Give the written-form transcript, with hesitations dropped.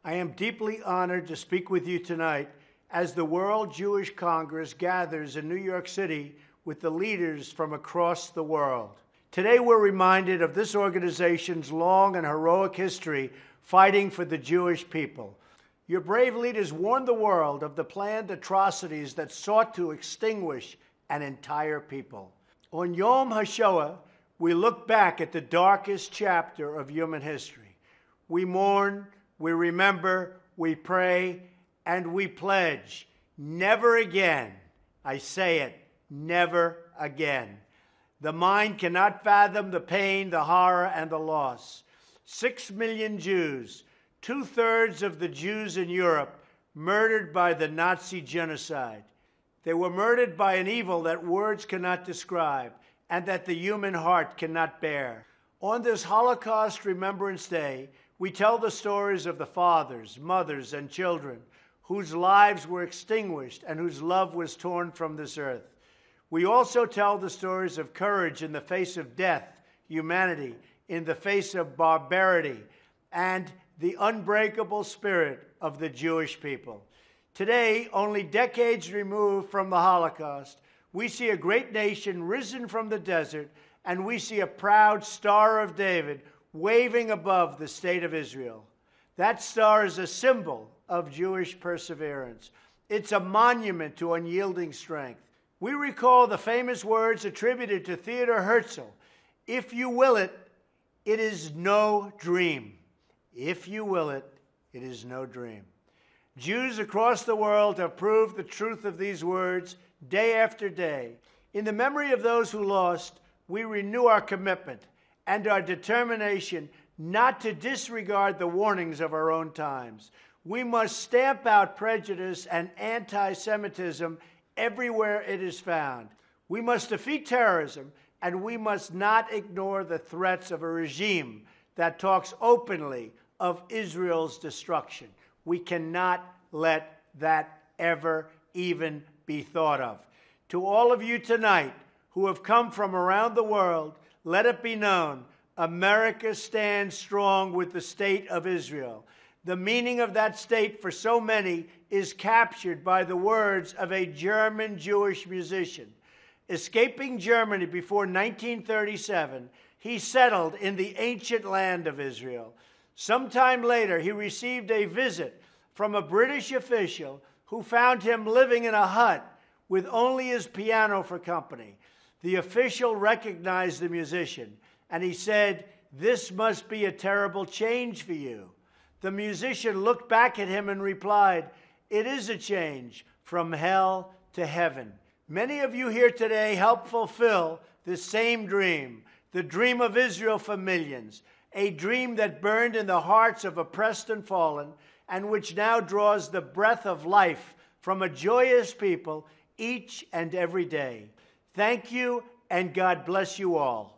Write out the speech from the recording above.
I am deeply honored to speak with you tonight as the World Jewish Congress gathers in New York City with the leaders from across the world. Today we're reminded of this organization's long and heroic history fighting for the Jewish people. Your brave leaders warned the world of the planned atrocities that sought to extinguish an entire people. On Yom HaShoah, we look back at the darkest chapter of human history. We mourn, we remember, we pray, and we pledge, never again, I say it, never again. The mind cannot fathom the pain, the horror, and the loss. 6 million Jews, 2/3 of the Jews in Europe, murdered by the Nazi genocide. They were murdered by an evil that words cannot describe and that the human heart cannot bear. On this Holocaust Remembrance Day, we tell the stories of the fathers, mothers, and children whose lives were extinguished and whose love was torn from this earth. We also tell the stories of courage in the face of death, humanity in the face of barbarity, and the unbreakable spirit of the Jewish people. Today, only decades removed from the Holocaust, we see a great nation risen from the desert, and we see a proud Star of David waving above the state of Israel. That star is a symbol of Jewish perseverance. It's a monument to unyielding strength. We recall the famous words attributed to Theodor Herzl, "If you will it, it is no dream. If you will it, it is no dream." Jews across the world have proved the truth of these words day after day. In the memory of those who lost, we renew our commitment and our determination not to disregard the warnings of our own times. We must stamp out prejudice and anti-Semitism everywhere it is found. We must defeat terrorism, and we must not ignore the threats of a regime that talks openly of Israel's destruction. We cannot let that ever even be thought of. To all of you tonight who have come from around the world, let it be known, America stands strong with the state of Israel. The meaning of that state for so many is captured by the words of a German Jewish musician. Escaping Germany before 1937, he settled in the ancient land of Israel. Sometime later, he received a visit from a British official who found him living in a hut with only his piano for company. The official recognized the musician, and he said, "This must be a terrible change for you." The musician looked back at him and replied, "It is a change from hell to heaven." Many of you here today help fulfill the same dream, the dream of Israel for millions, a dream that burned in the hearts of oppressed and fallen, and which now draws the breath of life from a joyous people each and every day. Thank you, and God bless you all.